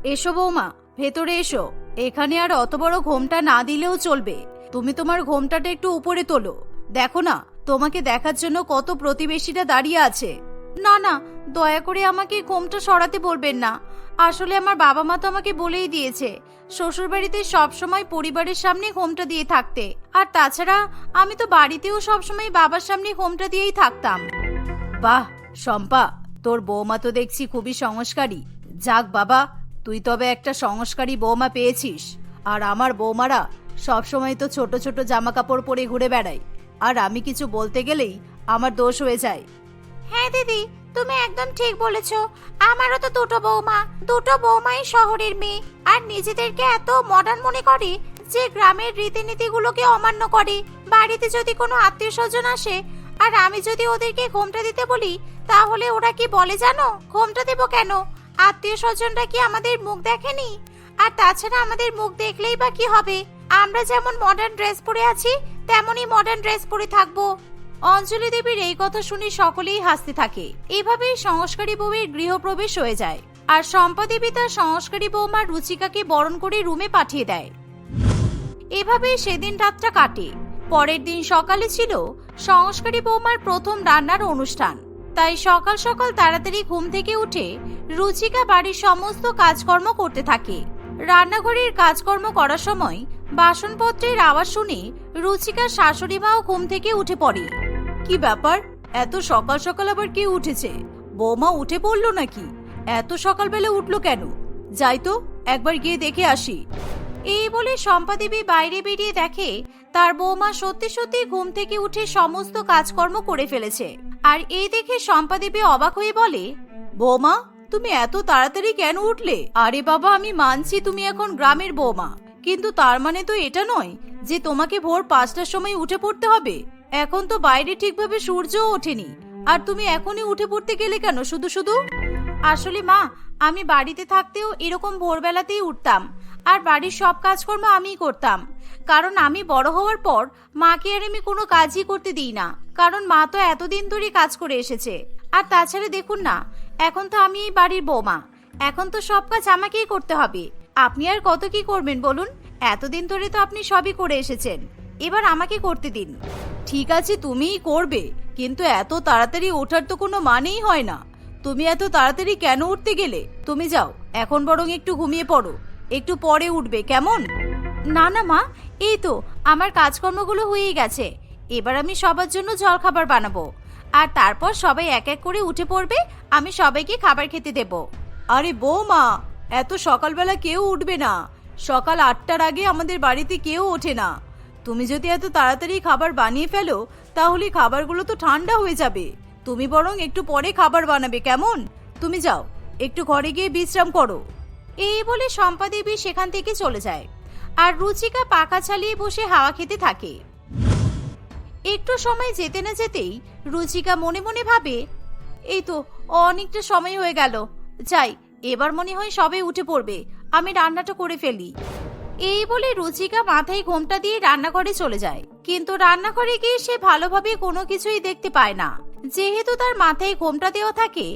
এসো বৌমা, ভেতরে এসো। এখানে আর অত বড় ঘোমটা না দিলেও চলবে। তুমি তোমার ঘোমটাটা একটু উপরে তোলো। দেখো না, তোমাকে দেখার জন্য কত প্রতিবেশীরা দাঁড়িয়ে আছে। না না, দয়া করে আমাকে ঘোমটা সরাতে বলবেন না। আসলে আমার বাবা মা তো আমাকে বলেই দিয়েছে শ্বশুরবাড়িতে সবসময় পরিবারের সামনে ঘোমটা দিয়ে থাকতে। আর তাছাড়া আমি তো বাড়িতেও সবসময় বাবার সামনে ঘোমটা দিয়েই থাকতাম। বাহ শম্পা, তোর বৌমা তো দেখছি খুবই সংস্কারী। যাক বাবা, তুই তবে একটা সংস্কারী বৌমা পেয়েছিস। আর আমার বৌমারা সবসময় তো ছোট ছোট জামা কাপড় পরে ঘুরে বেড়ায়, আর আমি কিছু বলতে গেলেই আমার দোষ হয়ে যায়। হ্যাঁ দিদি, তুমি একদম ঠিক বলেছো। আমারও তো দুটো বৌমাই শহরের মেয়ে, আর নিজেদেরকে এত মডার্ন মনে করে যে গ্রামের রীতিনীতিগুলোকে অমান্য করে। বাড়িতে যদি কোনো আত্মীয় স্বজন আসে আর আমি যদি ওদেরকে ঘোমটা দিতে বলি, তাহলে ওরা কি বলে জানো? ঘোমটা দেব কেন? আত্মীয় স্বজনরা কি আমাদের মুখ দেখেনি? আর তাছাড়া আমাদের মুখ দেখলেই বা কি হবে? আমরা যেমন মডার্ন ড্রেস পরে আছি তেমনই মডার্ন ড্রেস পরে থাকবো। অঞ্জলি দেবীর এই কথা শুনে সকলেই হাসতে থাকে। এভাবেই সংস্কারী বউয়ের গৃহপ্রবেশ হয়ে যায়, আর শম্পা দেবী তার সংস্কারী বৌমা রুচিকাকে বরণ করে রুমে পাঠিয়ে দেয়। এভাবেই সেদিন রাতটা কাটে। পরের দিন সকালে ছিল সংস্কারী বৌমার প্রথম রান্নার অনুষ্ঠান। তাই সকাল সকাল তাড়াতাড়ি ঘুম থেকে উঠে রুচিকা বাড়ির সমস্ত কাজকর্ম করতে থাকে। রান্নাঘরের কাজকর্ম করার সময় বাসনপত্রের আওয়াজ শুনে রুচিকার শাশুড়ি মাও ঘুম থেকে উঠে পড়ে। কি ব্যাপার, এত সকাল সকাল আবার কে উঠেছে? বৌমা উঠে পড়লো নাকি? এত সকালবেলা উঠলো কেন? যাই তো, একবার গিয়ে দেখে আসি। এই বলে শম্পা দেবী বাইরে বেরিয়ে দেখে তার বৌমা সত্যি সত্যি ঘুম থেকে উঠে সমস্ত কাজকর্ম করে ফেলেছে। আর এই দেখে শম্পা দেবী অবাক হয়ে বলে, বৌমা তুমি এত তাড়াতাড়ি কেন উঠলে? আরে বাবা, আমি মানছি তুমি এখন গ্রামের বৌমা, কিন্তু তার মানে তো এটা নয় যে তোমাকে ভোর 5টার সময় উঠে পড়তে হবে। এখন তো বাইরে ঠিকভাবে সূর্যও ওঠেনি, আর তুমি এখনই উঠে পড়তে গেলে কেন শুধু শুধু? আসলে মা, আমি বাড়িতে থাকতেও এরকম ভোরবেলাতেই উঠতাম, আর বাড়ির সব কাজকর্ম আমিই করতাম। কারণ আমি বড় হওয়ার পর মাকে আর আমি কোনো কাজই করতে দিই না, কারণ মা তো এতদিন ধরে কাজ করে এসেছে। আর তাছাড়া দেখুন না, এখন তো আমি এই বাড়ির বৌমা, এখন তো সব কাজ আমাকেই করতে হবে। আপনি আর কত কি করবেন বলুন? এতদিন ধরে তো আপনি সবই করে এসেছেন, এবার আমাকে করতে দিন। ঠিক আছে, তুমিই করবে, কিন্তু এত তাড়াতাড়ি ওঠার তো কোনো মানেই হয় না। তুমি এত তাড়াতাড়ি কেন উঠতে গেলে? তুমি যাও, এখন বরং একটু ঘুমিয়ে পড়ো, একটু পরে উঠবে কেমন? না না মা, এই তো আমার কাজকর্মগুলো হয়েই গেছে। এবার আমি সবার জন্য জলখাবার বানাবো, আর তারপর সবাই এক এক করে উঠে পড়বে, আমি সবাইকে খাবার খেতে দেব। আরে বৌমা, এত সকালবেলা কেউ উঠবে না। সকাল 8টার আগে আমাদের বাড়িতে কেউ ওঠে না। তুমি যদি এত তাড়াতাড়ি খাবার বানিয়ে ফেলো, তাহলে খাবারগুলো তো ঠান্ডা হয়ে যাবে। তুমি বরং একটু পরে খাবার বানাবে কেমন? তুমি যাও, একটু ঘরে গিয়ে বিশ্রাম করো। এই বলে শম্পা দেবী সেখান থেকে চলে যায়, আর রুচিকা পাখা চালিয়ে বসে হাওয়া খেতে থাকে। একটু সময় যেতে না যেতেই রুচিকা মনে মনে ভাবে, এই তো অনেকটা সময় হয়ে গেল, যাই এবার মনে হয় সবাই উঠে পড়বে, আমি রান্নাটা করে ফেলি। এই বলে রুচিকা মাথায় ঘোমটা দিয়ে রান্নাঘরে চলে যায়। কিন্তু রান্নাঘরে গিয়ে সে ভালোভাবে কোনো কিছুই দেখতে পায় না। যেহেতু তার মাথায় ঘোমটা দেওয়া থাকে,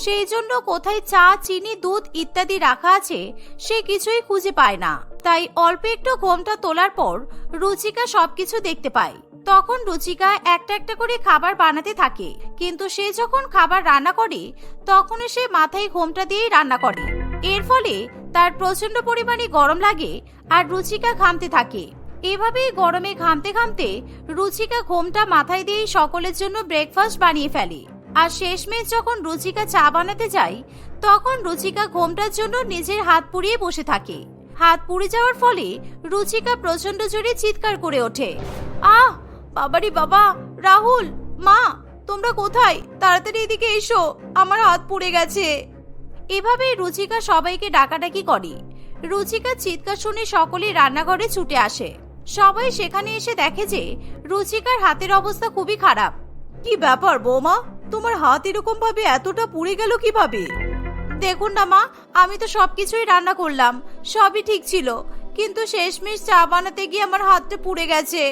সেই জন্য কোথায় চা, চিনি, দুধ ইত্যাদি রাখা আছে সে কিছুই খুঁজে পায় না। তাই অল্প একটু ঘোমটা তোলার পর রুচিকা সবকিছু দেখতে পায়। তখন রুচিকা একটা একটা করে খাবার বানাতে থাকে, কিন্তু সে যখন খাবার রান্না করে তখন সে মাথায় ঘোমটা দিয়েই রান্না করে। এর ফলে তার প্রচন্ড পরিমাণে গরম লাগে, আর রুচিকা ঘামতে থাকে। এভাবেই গরমে ঘামতে ঘামতে রুচিকা ঘোমটা মাথায় দিয়ে সকলের জন্য ব্রেকফাস্ট বানিয়ে ফেলে। আর শেষমেশ যখন রুচিকা চা বানাতে যায়, তখন রুচিকা ঘোমটার জন্য নিজের হাত পুড়িয়ে বসে থাকে। হাত পুড়ে যাওয়ার ফলে রুচিকা প্রচন্ড জোরে চিৎকার করে ওঠে, আহ বাবারি বাবা! রাহুল, মা, তোমরা কোথায়? তাড়াতাড়ি এদিকে এসো, আমার হাত পুড়ে গেছে। এভাবে রুচিকা সবাইকে ডাকাডাকি করে। রুচিকার চিৎকার শুনে সকলেই রান্নাঘরে ছুটে আসে। সবাই সেখানে এসে দেখে যে রুচিকার হাতের অবস্থা খুবই খারাপ। কি ব্যাপার বৌমা, তোমার হাত এরকম ভাবে এতটা পুড়ে গেল কিভাবে? দেখুন না মা, আমি তো সবকিছুই রান্না করলাম, সবই ঠিক ছিল, কিন্তু শেষমেশ চা বানাতে গিয়ে আমার হাতটা পুড়ে গেছে।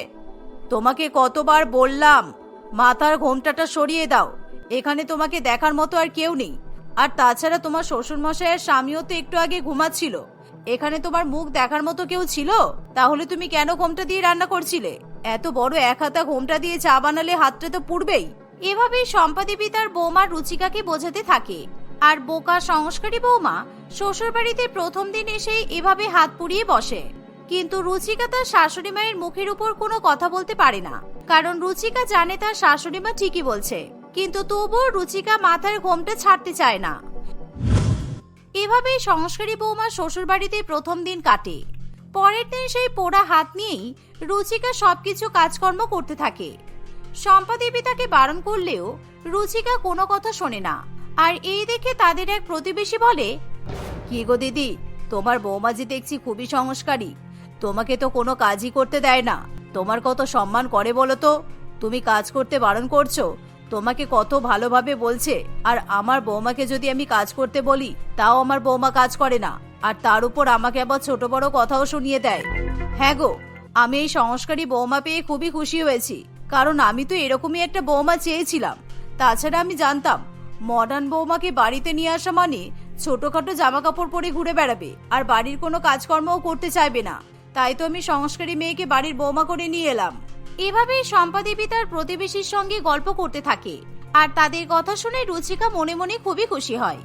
তোমাকে কতবার বললাম মাথার ঘোমটাটা সরিয়ে দাও, এখানে তোমাকে দেখার মতো আর কেউ নেই, আর তাছাড়া তোমার শ্বশুরমশাইয়ের স্বামীও তো একটু আগে ঘুমাচ্ছিল। এখানে তোমার মুখ দেখার মতো কেউ ছিল? তাহলে তুমি কেন ঘোমটা দিয়ে রান্না করছিলে? এত বড় এক হাতা ঘোমটা দিয়ে চা বানালে হাতটা তো পুড়বেই। এভাবেই শম্পা দেবী তার বৌমা রুচিকাকে বোঝাতে থাকে। আর বোকা সংস্কারী বৌমা শ্বশুর বাড়িতে প্রথম দিন এসেই এভাবে হাত পুড়িয়ে বসে। কিন্তু রুচিকা তার শাশুড়ি মায়ের মুখের উপর কোনো কথা বলতে পারে না, কারণ রুচিকা জানে তার শাশুড়ি মা ঠিকই বলছে। কিন্তু তবুও রুচিকা মাথার ঘোমটা ছাড়তে চায় না। এভাবেই সংস্কারী বৌমা শ্বশুর বাড়িতে প্রথম দিন কাটে। পরের দিন সেই পোড়া হাত নিয়েই রুচিকা সবকিছু কাজকর্ম করতে থাকে। শম্পা দেবী তাকে বারণ করলেও রুচিকা কোনো কথা শোনে না। আর এই দেখে তাদের এক প্রতিবেশী বলে, কি গো দিদি, তোমার বৌমা যে দেখছি খুবই সংস্কারী। তোমাকে তো কোনো কাজই করতে দেয় না। তোমার কত সম্মান করে বলো তো? তুমি কাজ করতে বারণ করছো, তোমাকে কত ভালোভাবে বলছে। আর আমার বৌমাকে যদি আমি কাজ করতে বলি, তাও আমার বৌমা কাজ করে না। আর তার উপর আমাকে আবার ছোট বড় কথাও শুনিয়ে দেয়। হ্যাঁ গো, আমি এই সংস্কারী বৌমা পেয়ে খুবই খুশি হয়েছি, কারণ আমি তো এরকমই একটা বৌমা চেয়েছিলাম। তাছাড়া আমি জানতাম মডার্ন বৌমাকে বাড়িতে নিয়ে আসা মানে ছোটখাটো জামা কাপড় পরে ঘুরে বেড়াবে, আর বাড়ির কোনো কাজকর্মও করতে চাইবে না। তাই তো আমি সংস্কারী মেয়েকে বাড়ির বৌমা করে নিয়ে এলাম। এভাবেই শম্পা দেবী তার প্রতিবেশীর সঙ্গে গল্প করতে থাকে। আর তাদের কথা শুনে রুচিকা মনে মনে খুবই খুশি হয়।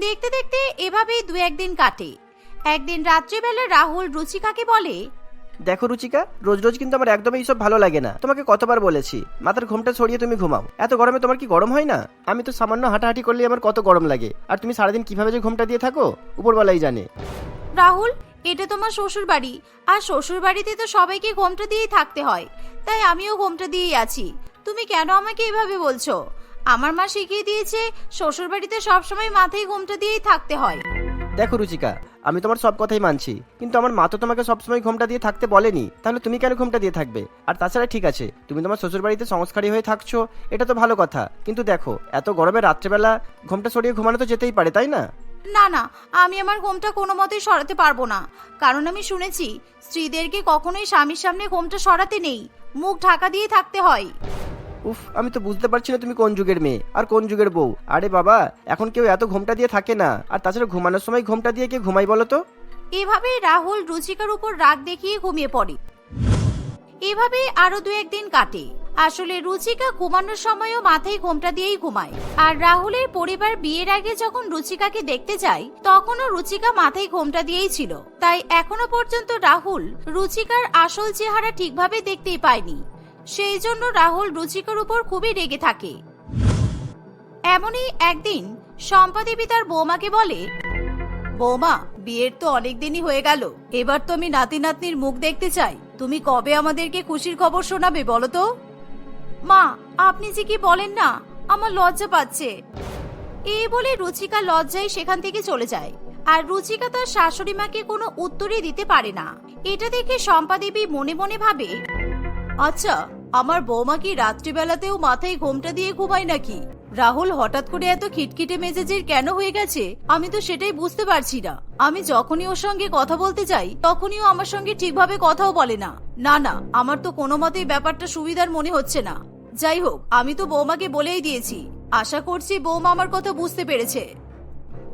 দেখতে দেখতে এভাবেই দু একদিন কাটে। একদিন রাত্রিবেলা রাহুল রুচিকাকে বলে, দেখো রুচিকা, রোজ রোজ কিন্তু আমার একদমই এইসব ভালো লাগে না। তোমাকে কতবার বলেছি মাথার ঘোমটা ছড়িয়ে তুমি ঘুমাও। এত গরমে তোমার কি গরম হয় না? আমি তো সামান্য হাঁটাহাঁটি করলে আমার কত গরম লাগে, আর তুমি সারাদিন কিভাবে যে ঘোমটা দিয়ে থাকো উপরওয়ালাই জানে। রাহুল, এটা তোমার শ্বশুর বাড়ি, আর শ্বশুর বাড়িতে তো সবাইকে ঘোমটা দিয়েই থাকতে হয়। তাই আমিও ঘোমটা দিয়েই আছি। তুমি কেন আমাকে এভাবে বলছো? আমার মা শিখিয়ে দিয়েছে শ্বশুর বাড়িতে সবসময় মাথায় ঘোমটা দিয়েই থাকতে হয়। দেখো রুচিকা, আমি তোমার সব কথাই মানছি, কিন্তু আমার মা তো তোমাকে সবসময় ঘোমটা দিয়ে থাকতে বলেনি। তাহলে তুমি কেন ঘোমটা দিয়ে থাকবে? আর তাছাড়া ঠিক আছে, তুমি তোমার শ্বশুর বাড়িতে সংস্কারী হয়ে থাকছো, এটা তো ভালো কথা। কিন্তু দেখো, এত গরমে রাত্রেবেলা ঘোমটা সরিয়ে ঘুমানো তো যেতেই পারে, তাই না? না না, আমি আমার ঘোমটা কোনো মতেই সরাতে পারবো না। কারণ আমি শুনেছি স্ত্রীদেরকে কখনোই স্বামীর সামনে ঘোমটা সরাতে নেই, মুখ ঢাকা দিয়ে থাকতে হয়। উফ, আমি তো বুঝতে পারছি না তুমি কোন যুগের মেয়ে আর কোন যুগের বউ। আরে বাবা, এখন কেউ এত ঘোমটা দিয়ে থাকে না। আর তাছাড়া ঘুমানোর সময় ঘোমটা দিয়ে কে ঘুমাই বলো তো? এভাবেই রাহুল রুচিকার উপর রাগ দেখিয়ে ঘুমিয়ে পড়ে। এভাবে আরো দু একদিন কাটে। আসলে রুচিকা ঘুমানোর সময়ও মাথায় ঘোমটা দিয়েই ঘুমায়। আর রাহুলের পরিবার বিয়ের আগে যখন রুচিকাকে দেখতে যায়, তখনও রুচিকা মাথায় ঘোমটা দিয়েই ছিল। তাই এখনো পর্যন্ত রাহুল রুচিকার আসল চেহারা ঠিকভাবে দেখতেই পায়নি। সেই জন্য রাহুল রুচিকার উপর খুবই রেগে থাকে। এমনই একদিন শম্পা দেবী তার বৌমাকে বলে, বৌমা, বিয়ের তো অনেক দিনই হয়ে গেল। এবার তো আমি নাতি নাতনির মুখ দেখতে চাই। তুমি কবে আমাদেরকে খুশির খবর শোনাবে বলো তো? মা, আপনি যে কি বলেন না, আমার লজ্জা পাচ্ছে। এই বলে রুচিকা লজ্জায় সেখান থেকে চলে যায়। আর রুচিকা তার শাশুড়ি মাকে কোনো উত্তরই দিতে পারে না। এটা দেখে শম্পা দেবী মনে মনে ভাবে, আচ্ছা, আমার বৌমা কি রাত্রিবেলাতেও মাথায় ঘোমটা দিয়ে ঘুমায় নাকি? রাহুল হঠাৎ করে এত খিটখিটে মেজাজের কেন হয়ে গেছে, আমি তো সেটাই বুঝতে পারছি না। আমি যখনই ওর সঙ্গে কথা বলতে যাই, তখনই ও আমার সঙ্গে ঠিকভাবে কথাও বলে না। না না, আমার তো কোনো মতেই ব্যাপারটা সুবিধার মনে হচ্ছে না। যাই হোক, আমি তো বৌমাকে বলেই দিয়েছি। আশা করছি বৌমা আমার কথা বুঝতে পেরেছে।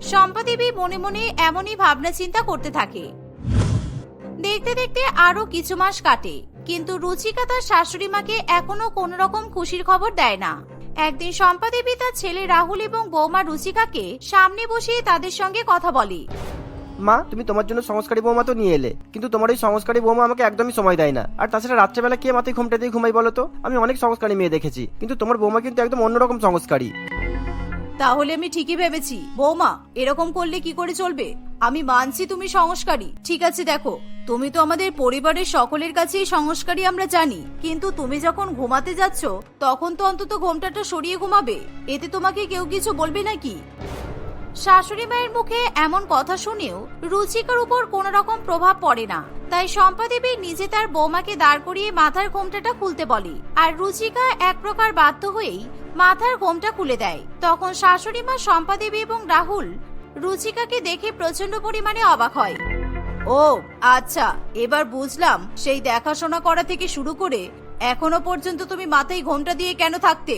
শম্পা দেবী মনে মনে এমনই ভাবনা চিন্তা করতে থাকে। দেখতে দেখতে আরো কিছু মাস কাটে, কিন্তু রুচিকা তার শাশুড়ি মাকে এখনো কোন রকম খুশির খবর দেয় না। একদিন শম্পা দেবী তার ছেলে রাহুল এবং বৌমা রুচিকাকে সামনে বসিয়ে তাদের সঙ্গে কথা বলে। মা, তুমি তোমার জন্য সংস্কারী বৌমা তো নিয়ে এলে, কিন্তু তোমার ওই সংস্কারী বৌমা আমাকে একদমই সময় দেয় না। আর তাছাড়া রাত্রেবেলা কে মাথায় ঘোমটা দিয়ে ঘুমাই বলো তো? আমি অনেক সংস্কারী মেয়ে দেখেছি, কিন্তু তোমার বৌমা কিন্তু একদম অন্যরকম সংস্কারী। তাহলে আমি ঠিকই ভেবেছি। বৌমা, এরকম করলে কি করে চলবে? আমি মানছি তুমি সংস্কারী, ঠিক আছে। দেখো, তুমি তো আমাদের পরিবারের সকলের কাছেই সংস্কারী আমরা জানি, কিন্তু তুমি যখন ঘুমাতে যাচ্ছ, তখন তো অন্তত ঘোমটাটা সরিয়ে ঘুমাবে। এতে তোমাকে কেউ কিছু বলবে নাকি? শাশুড়ি মায়ের মুখে এমন কথা শুনেও রুচিকার উপর কোন রকম প্রভাব পড়ে না। তাই শম্পা দেবী নিজে তার বৌমাকে দাঁড় করিয়ে মাথার ঘোমটাটা খুলতে বলে। আর রুচিকা এক প্রকার বাধ্য হয়েই মাথার ঘোমটা খুলে দেয়। তখন শাশুড়ি মা শম্পা দেবী এবং রাহুল রুচিকাকে দেখে প্রচন্ড পরিমাণে অবাক হয়। ও আচ্ছা, এবার বুঝলাম। সেই দেখাশোনা করা থেকে শুরু করে এখনো পর্যন্ত তুমি মাথায় ঘোমটা দিয়ে কেন থাকতে?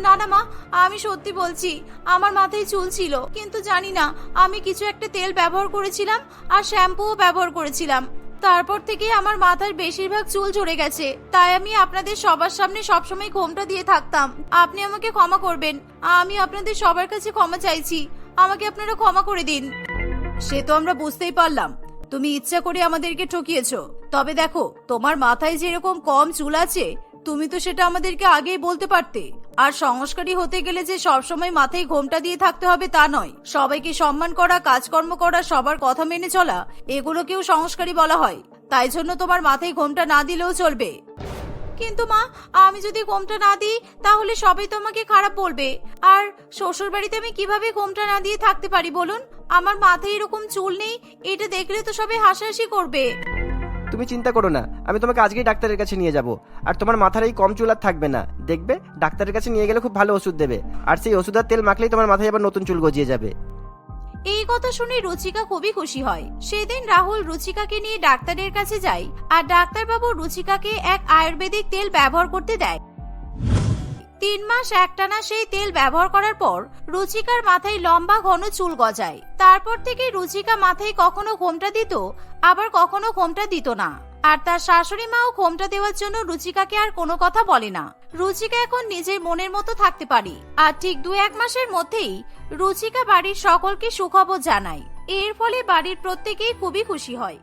না না মা, আমি সত্যি বলছি, আমার মাথায় চুল ছিল, কিন্তু জানি না আমি কিছু একটা তেল ব্যবহার করেছিলাম আর শ্যাম্পুও ব্যবহার করেছিলাম। তারপর থেকে আমার মাথার বেশিরভাগ চুল ঝরে গেছে, তাই আমি আপনাদের সবার সামনে সবসময় ঘোমটা দিয়ে থাকতাম। আপনি আমাকে ক্ষমা করবেন, আমি আপনাদের সবার কাছে ক্ষমা চাইছি, আমাকে আপনারা ক্ষমা করে দিন। সে তো আমরা বুঝতেই পারলাম, তুমি ইচ্ছা করে আমাদেরকে ঠকিয়েছো। তবে দেখো, তোমার মাথায় যেরকম কম চুল আছে, তুমি তো সেটা আমাদেরকে আগেই বলতে পারতে। আর সংস্কারী হতে গেলে যে সবসময় মাথায় ঘোমটা দিয়ে থাকতে হবে তা নয়, সবাইকে সম্মান করা, কাজকর্ম করা, সবার কথা মেনে চলা, এগুলোকেও সংস্কারী বলা হয়। তাই জন্য তোমার মাথায় ঘোমটা না দিলেও চলবে। কিন্তু মা, আমি যদি ঘোমটা না দিই তাহলে সবাই তোমাকে খারাপ বলবে। আর শ্বশুর বাড়িতে আমি কিভাবে ঘোমটা না দিয়ে থাকতে পারি বলুন? আমার মাথায় এরকম চুল নেই, এটা দেখলে তো সবাই হাসাহাসি করবে। তুমি চিন্তা করো না, আমি তোমাকে আজকেই ডাক্তারের কাছে নিয়ে যাব। আর তোমার মাথার এই কম চুল আর থাকবে না, দেখবে ডাক্তারের কাছে নিয়ে গেলে খুব ভালো ওষুধ দেবে, আর সেই ওষুধ আর তেল মাখলেই তোমার মাথায় আবার নতুন চুল গজিয়ে যাবে। এই কথা শুনে রুচিকা খুবই খুশি হয়। সেদিন রাহুল রুচিকাকে নিয়ে ডাক্তারের কাছে যায়, আর ডাক্তারবাবু রুচিকাকে এক আয়ুর্বেদিক তেল ব্যবহার করতে দেয়। 3 মাস একটানা সেই তেল ব্যবহার করার পর রুচিকার মাথায় লম্বা ঘন চুল গজায়। তারপর থেকে রুচিকা মাথায় কখনো ঘোমটা দিত, আবার কখনো ঘোমটা দিত না। আর তার শাশুড়ি মাও ঘোমটা দেওয়ার জন্য রুচিকাকে আর কোনো কথা বলে না। রুচিকা এখন নিজের মনের মতো থাকতে পারে। আর ঠিক 2-1 মাসের মধ্যেই রুচিকা বাড়ির সকলকে সুখবর জানায়। এর ফলে বাড়ির প্রত্যেকেই খুবই খুশি হয়।